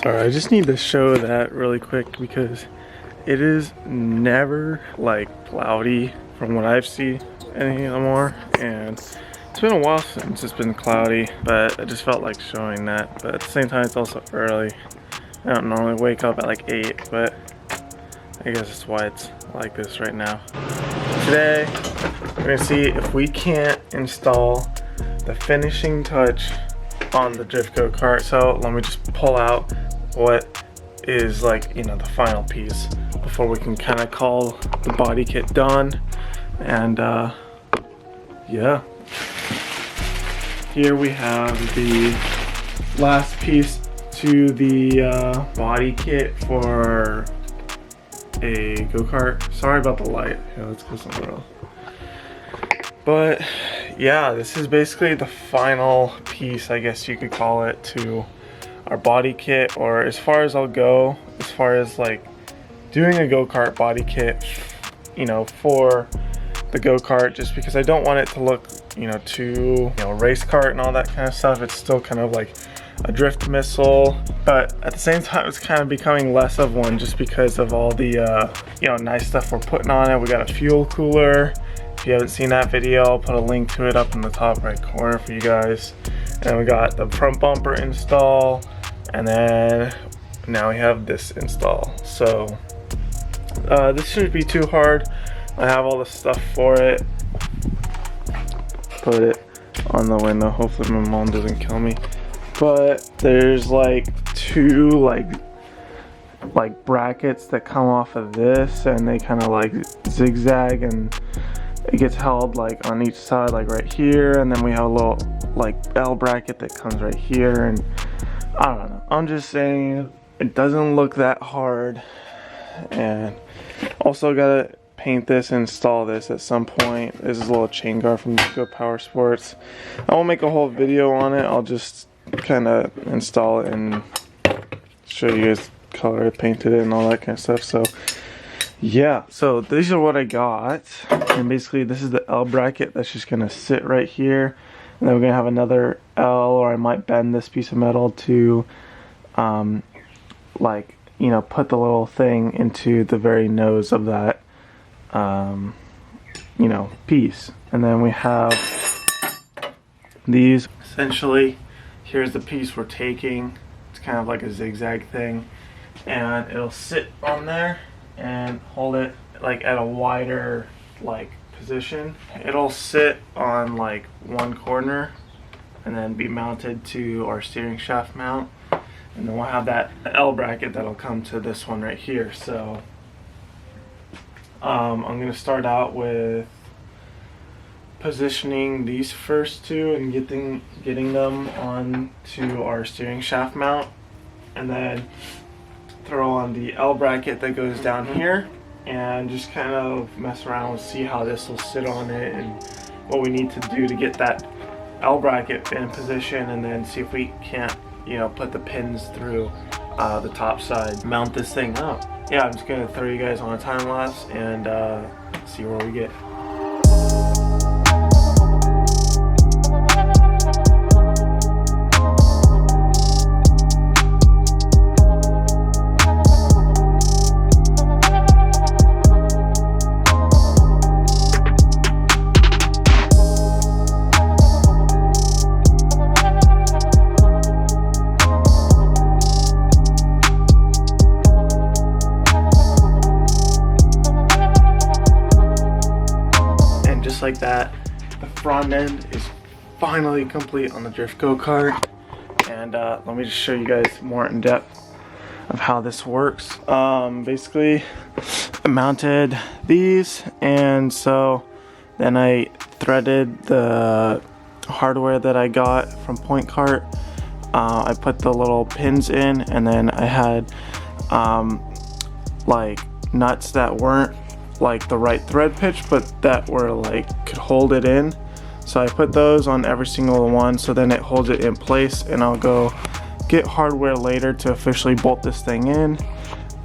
Sorry, I just need to show that really quick because it is never like cloudy from what I've seen anymore, and it's been a while since it's been cloudy, but I just felt like showing that. But at the same time, it's also early. I don't normally wake up at like 8, but I guess that's why it's like this right now. Today, we're gonna see if we can't install the finishing touch on the drift go-kart. So let me just pull out what is like, you know, the final piece before we can kind of call the body kit done. And yeah, here we have the last piece to the body kit for a go-kart. Sorry about the light. Yeah, let's go somewhere else. But yeah, this is basically the final piece, I guess you could call it, to our body kit, or as far as I'll go, as far as like doing a go-kart body kit, you know, for the go-kart, just because I don't want it to look, you know, too, you know, race kart and all that kind of stuff. It's still kind of like a drift missile, but at the same time it's kind of becoming less of one just because of all the you know, nice stuff we're putting on it. We got a fuel cooler. If you haven't seen that video, I'll put a link to it up in the top right corner for you guys. And we got the front bumper install, and then now we have this install. So this shouldn't be too hard. I have all the stuff for it. Put it on the window. Hopefully my mom doesn't kill me. But there's like two like brackets that come off of this, and they kind of like zigzag, and it gets held like on each side, like right here, and then we have a little like L bracket that comes right here. And I don't know, I'm just saying it doesn't look that hard. And also gotta paint this and install this at some point. This is a little chain guard from Go Power Sports. I won't make a whole video on it. I'll just kind of install it and show you guys color it, painted it, and all that kind of stuff. So yeah, so these are what I got, and basically this is the L bracket that's just gonna sit right here, and then we're gonna have another L, or I might bend this piece of metal to like, you know, put the little thing into the very nose of that you know, piece. And then we have these. Essentially, here's the piece we're taking. It's kind of like a zigzag thing, and it'll sit on there and hold it like at a wider like position. It'll sit on like one corner and then be mounted to our steering shaft mount, and then we'll have that L bracket that'll come to this one right here. So I'm gonna start out with positioning these first two and getting them on to our steering shaft mount, and then throw on the L bracket that goes down here, and just kind of mess around and see how this will sit on it and what we need to do to get that L bracket in position, and then see if we can't, you know, put the pins through the top side, mount this thing up. Yeah, I'm just gonna throw you guys on a time lapse and see where we get. Like that, the front end is finally complete on the drift go-kart, and let me just show you guys more in depth of how this works. Basically I mounted these, and so then I threaded the hardware that I got from Kart. I put the little pins in, and then I had like nuts that weren't like the right thread pitch, but that were like could hold it in. So I put those on every single one, so then it holds it in place, and I'll go get hardware later to officially bolt this thing in.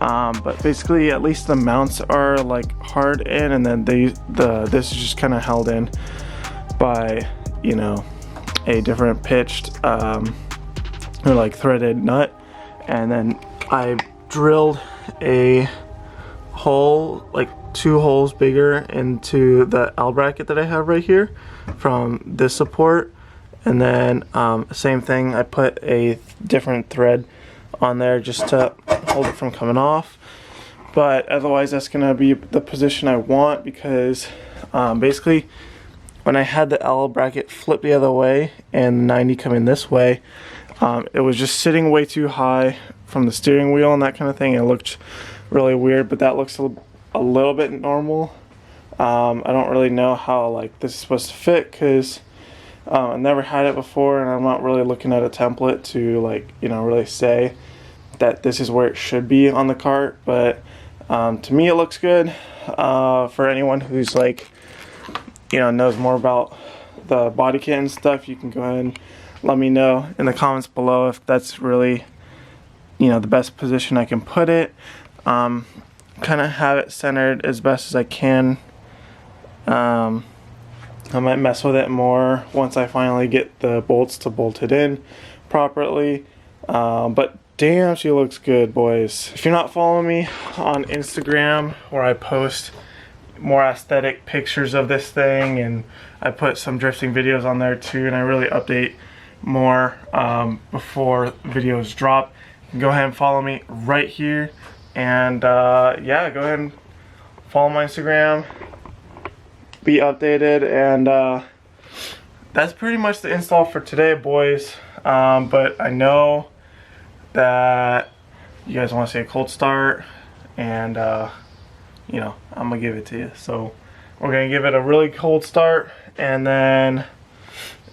But basically, at least the mounts are like hard in, and then this is just kind of held in by, you know, a different pitched or like threaded nut. and then I drilled a hole, like 2 holes bigger, into the L bracket that I have right here from this support. And then same thing, I put a different thread on there just to hold it from coming off. But otherwise that's gonna be the position I want, because basically when I had the L bracket flip the other way and 90 coming this way, it was just sitting way too high from the steering wheel and that kind of thing. It looked really weird, but that looks a little bit normal. I don't really know how like this is supposed to fit, because I never had it before, and I'm not really looking at a template to, like, you know, really say that this is where it should be on the cart. But to me it looks good. For anyone who's like, you know, knows more about the body kit and stuff, you can go ahead and let me know in the comments below if that's really, you know, the best position I can put it. Kind of have it centered as best as I can. I might mess with it more once I finally get the bolts to bolt it in properly. But damn, she looks good, boys. If you're not following me on Instagram, where I post more aesthetic pictures of this thing, and I put some drifting videos on there too, and I really update more before videos drop, go ahead and follow me right here. And yeah, go ahead and follow my Instagram, be updated, and that's pretty much the install for today, boys. But I know that you guys want to see a cold start, and you know, I'm gonna give it to you. So we're gonna give it a really cold start, and then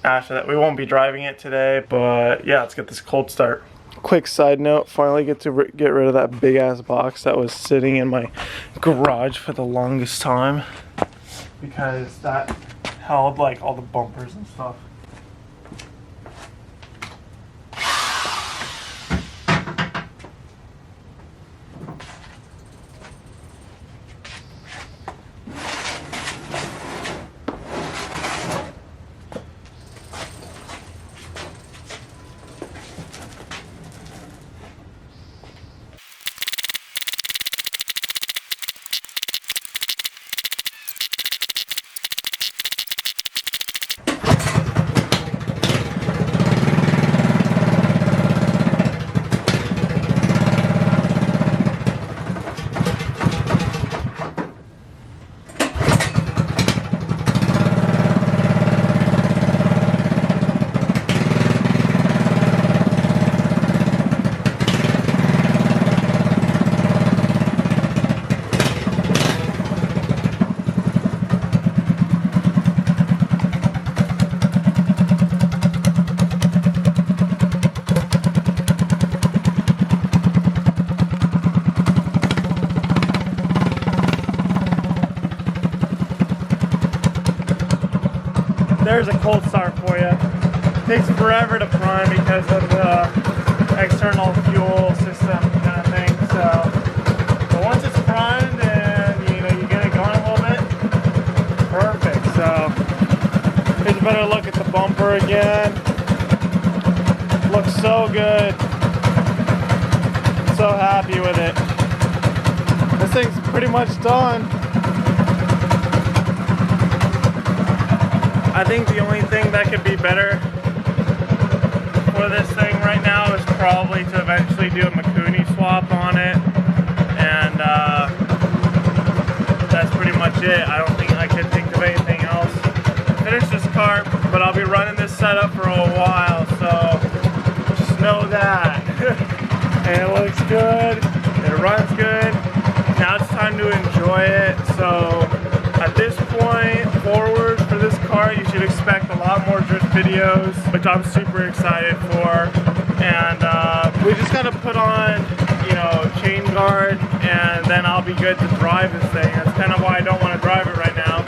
after that, we won't be driving it today, but yeah, let's get this cold start. Quick side note, finally get to get rid of that big ass box that was sitting in my garage for the longest time, because that held like all the bumpers and stuff. There's a cold start for you. Takes forever to prime because of the external fuel system kind of thing. So, but once it's primed and you know you get it going a little bit, perfect. So here's a better look at the bumper again. Looks so good. So happy with it. This thing's pretty much done. I think the only thing that could be better for this thing right now is probably to eventually do a Makuni swap on it, and that's pretty much it. I don't think I could think of anything else to finish this cart, but I'll be running this setup for a while, so just know that. And it looks good, it runs good. Now it's time to enjoy it. So at this point forward for this cart, you should expect a lot more drift videos, which I'm super excited for. And we just gotta put on, you know, chain guard, and then I'll be good to drive this thing. That's kind of why I don't want to drive it right now.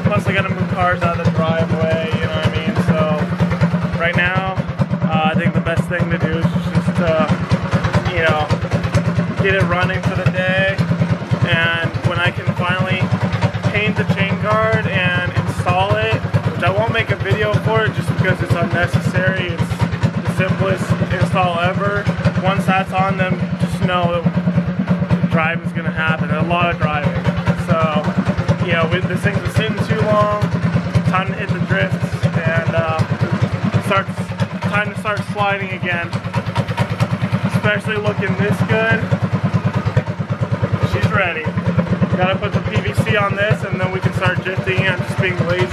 Plus I gotta move cars out of the driveway, you know what I mean? So right now, I think the best thing to do is just you know, get it running for the day. And when I can finally paint the chain guard and install it, which I won't make a video for it just because it's unnecessary, it's the simplest install ever. once that's on them, just know that driving's gonna happen. A lot of driving. So, you know, this thing's been sitting too long. Time to hit the drifts and time to start sliding again. Especially looking this good. She's ready. Gotta put the PVC on this and then we can start drifting and just being lazy